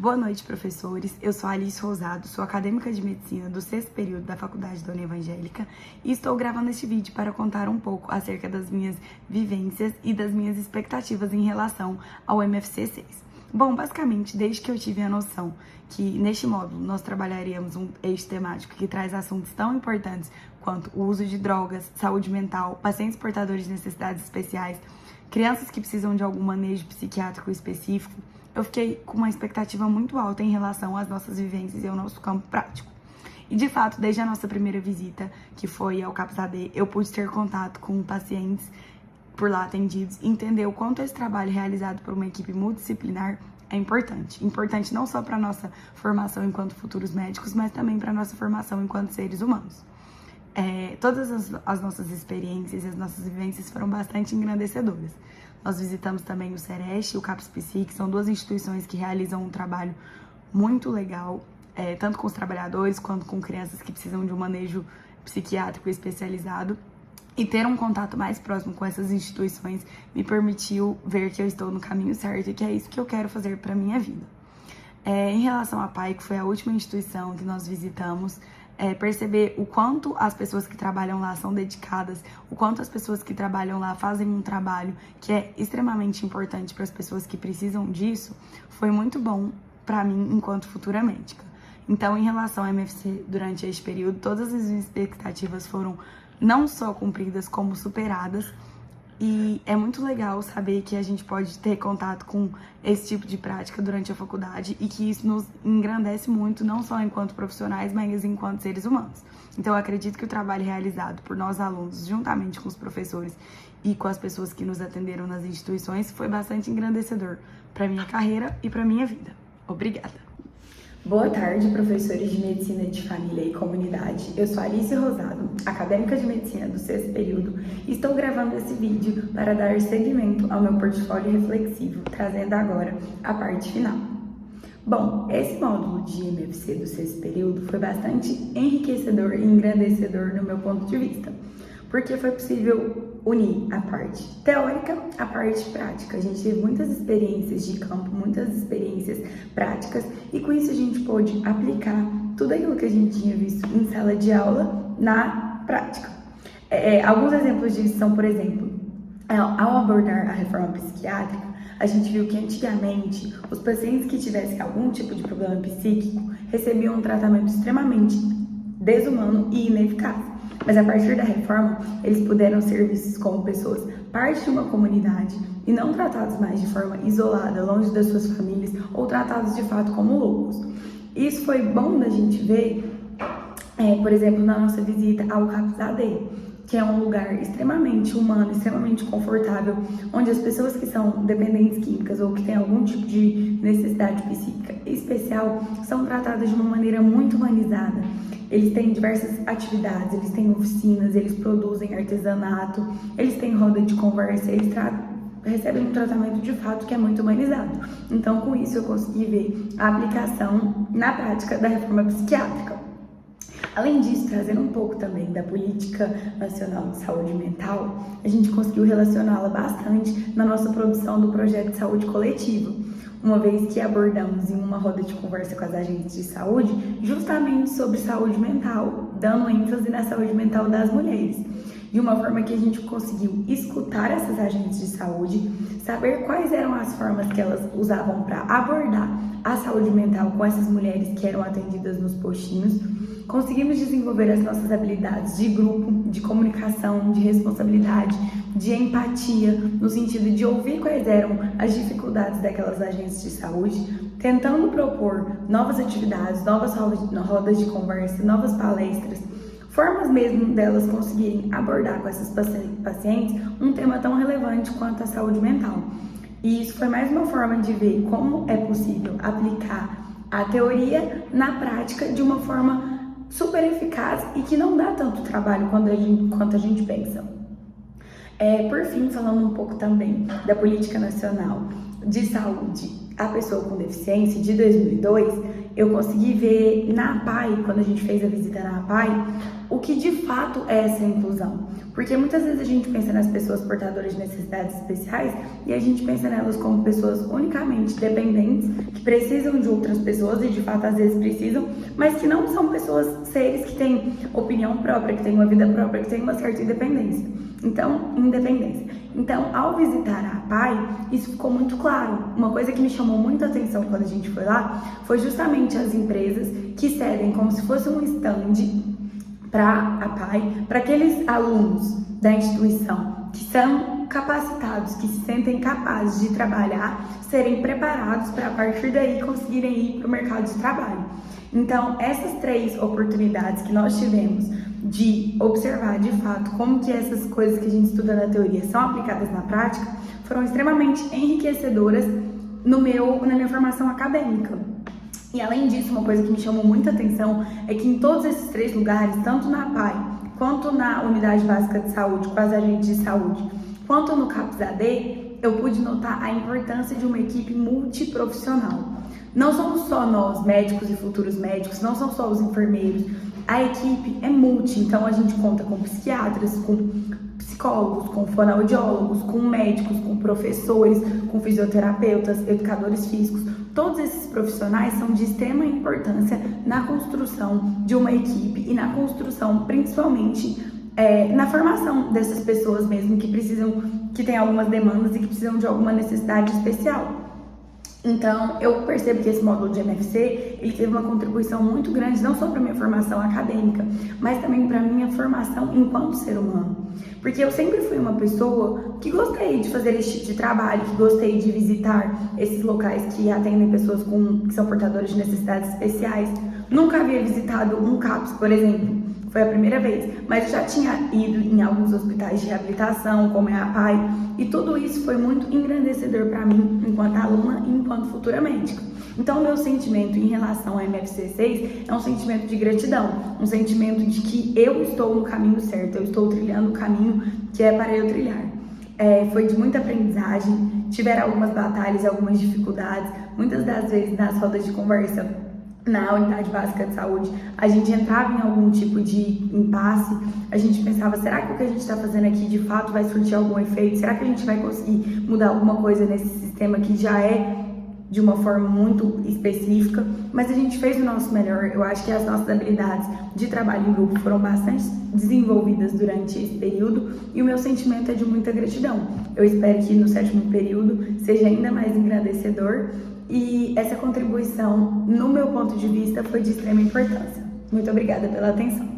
Boa noite, professores. Eu sou Alice Rosado, sou acadêmica de medicina do 6º período da Faculdade da União Evangélica e estou gravando este vídeo para contar um pouco acerca das minhas vivências e das minhas expectativas em relação ao MFC 6. Bom, basicamente, desde que eu tive a noção que neste módulo nós trabalharíamos um eixo temático que traz assuntos tão importantes quanto o uso de drogas, saúde mental, pacientes portadores de necessidades especiais, crianças que precisam de algum manejo psiquiátrico específico, eu fiquei com uma expectativa muito alta em relação às nossas vivências e ao nosso campo prático. E, de fato, desde a nossa primeira visita, que foi ao CAPS AD, eu pude ter contato com pacientes por lá atendidos e entender o quanto esse trabalho realizado por uma equipe multidisciplinar é importante. Importante não só para a nossa formação enquanto futuros médicos, mas também para a nossa formação enquanto seres humanos. Todas as nossas experiências e as nossas vivências foram bastante engrandecedoras. Nós visitamos também o Sereste e o CAPS Psi, que são duas instituições que realizam um trabalho muito legal, tanto com os trabalhadores quanto com crianças que precisam de um manejo psiquiátrico especializado. E ter um contato mais próximo com essas instituições me permitiu ver que eu estou no caminho certo e que é isso que eu quero fazer para a minha vida. Em relação à PAI, que foi a última instituição que nós visitamos, perceber o quanto as pessoas que trabalham lá são dedicadas, o quanto as pessoas que trabalham lá fazem um trabalho que é extremamente importante para as pessoas que precisam disso, foi muito bom para mim enquanto futura médica. Então, em relação ao MFC, durante este período, todas as minhas expectativas foram não só cumpridas, como superadas. E é muito legal saber que a gente pode ter contato com esse tipo de prática durante a faculdade e que isso nos engrandece muito, não só enquanto profissionais, mas enquanto seres humanos. Então, eu acredito que o trabalho realizado por nós alunos, juntamente com os professores e com as pessoas que nos atenderam nas instituições, foi bastante engrandecedor para minha carreira e para minha vida. Obrigada! Boa tarde, professores de Medicina de Família e Comunidade. Eu sou Alice Rosado, acadêmica de Medicina do 6º período, e estou gravando esse vídeo para dar seguimento ao meu portfólio reflexivo, trazendo agora a parte final. Bom, esse módulo de MFC do 6º período foi bastante enriquecedor e engrandecedor no meu ponto de vista, porque foi possível unir a parte teórica à parte prática. A gente teve muitas experiências de campo, muitas experiências práticas, e com isso a gente pôde aplicar tudo aquilo que a gente tinha visto em sala de aula na prática. Alguns exemplos disso são, por exemplo, ao abordar a reforma psiquiátrica, a gente viu que antigamente os pacientes que tivessem algum tipo de problema psíquico recebiam um tratamento extremamente desumano e ineficaz. Mas a partir da reforma, eles puderam ser vistos como pessoas parte de uma comunidade e não tratados mais de forma isolada, longe das suas famílias, ou tratados de fato como loucos. Isso foi bom da gente ver, por exemplo, na nossa visita ao CAPS AD, que é um lugar extremamente humano, extremamente confortável, onde as pessoas que são dependentes químicas ou que têm algum tipo de necessidade psíquica especial são tratadas de uma maneira muito humanizada. Eles têm diversas atividades, eles têm oficinas, eles produzem artesanato, eles têm roda de conversa, eles recebem um tratamento de fato que é muito humanizado. Então, com isso, eu consegui ver a aplicação na prática da reforma psiquiátrica. Além disso, trazendo um pouco também da Política Nacional de Saúde Mental, a gente conseguiu relacioná-la bastante na nossa produção do projeto de saúde coletiva, uma vez que abordamos em uma roda de conversa com as agentes de saúde justamente sobre saúde mental, dando ênfase na saúde mental das mulheres, de uma forma que a gente conseguiu escutar essas agentes de saúde, saber quais eram as formas que elas usavam para abordar a saúde mental com essas mulheres que eram atendidas nos postinhos. Conseguimos desenvolver as nossas habilidades de grupo, de comunicação, de responsabilidade, de empatia, no sentido de ouvir quais eram as dificuldades daquelas agentes de saúde, tentando propor novas atividades, novas rodas de conversa, novas palestras, formas mesmo delas conseguirem abordar com essas pacientes um tema tão relevante quanto a saúde mental. E isso foi mais uma forma de ver como é possível aplicar a teoria na prática de uma forma super eficaz e que não dá tanto trabalho quanto a gente pensa. Por fim, falando um pouco também da Política Nacional de Saúde à Pessoa com Deficiência de 2002, eu consegui ver na APAI, quando a gente fez a visita na APAI, o que de fato é essa inclusão. Porque muitas vezes a gente pensa nas pessoas portadoras de necessidades especiais e a gente pensa nelas como pessoas unicamente dependentes, que precisam de outras pessoas e de fato às vezes precisam, mas que não são pessoas, seres que têm opinião própria, que têm uma vida própria, que têm uma certa independência. Então, ao visitar a APAE, isso ficou muito claro. Uma coisa que me chamou muita atenção quando a gente foi lá foi justamente as empresas que cedem como se fosse um stand para a APAE, para aqueles alunos da instituição que são capacitados, que se sentem capazes de trabalhar, serem preparados para a partir daí conseguirem ir para o mercado de trabalho. Então, essas 3 oportunidades que nós tivemos de observar de fato como que essas coisas que a gente estuda na teoria são aplicadas na prática, foram extremamente enriquecedoras na minha formação acadêmica. E além disso, uma coisa que me chamou muita atenção é que em todos esses 3 lugares, tanto na APAE, quanto na Unidade Básica de Saúde, com as agentes de saúde, quanto no CAPS-AD, eu pude notar a importância de uma equipe multiprofissional. Não somos só nós, médicos e futuros médicos, não são só os enfermeiros. A equipe é multi, então a gente conta com psiquiatras, com psicólogos, com fonoaudiólogos, com médicos, com professores, com fisioterapeutas, educadores físicos. Todos esses profissionais são de extrema importância na construção de uma equipe e na construção, principalmente, na formação dessas pessoas mesmo que têm algumas demandas e que precisam de alguma necessidade especial. Então, eu percebo que esse módulo de MFC, ele teve uma contribuição muito grande, não só para a minha formação acadêmica, mas também para a minha formação enquanto ser humano. Porque eu sempre fui uma pessoa que gostei de fazer esse tipo de trabalho, que gostei de visitar esses locais que atendem pessoas que são portadoras de necessidades especiais. Nunca havia visitado um CAPS, por exemplo. Foi a primeira vez, mas eu já tinha ido em alguns hospitais de reabilitação, como é a APAE, e tudo isso foi muito engrandecedor para mim, enquanto aluna e enquanto futura médica. Então, o meu sentimento em relação ao MFC6 é um sentimento de gratidão, um sentimento de que eu estou no caminho certo, eu estou trilhando o caminho que é para eu trilhar. Foi de muita aprendizagem, tiveram algumas batalhas, algumas dificuldades, muitas das vezes nas rodas de conversa na Unidade Básica de Saúde, a gente entrava em algum tipo de impasse, a gente pensava, será que o que a gente está fazendo aqui de fato vai surtir algum efeito? Será que a gente vai conseguir mudar alguma coisa nesse sistema que já é de uma forma muito específica? Mas a gente fez o nosso melhor. Eu acho que as nossas habilidades de trabalho em grupo foram bastante desenvolvidas durante esse período e o meu sentimento é de muita gratidão. Eu espero que no 7º período seja ainda mais engrandecedor. E essa contribuição, no meu ponto de vista, foi de extrema importância. Muito obrigada pela atenção.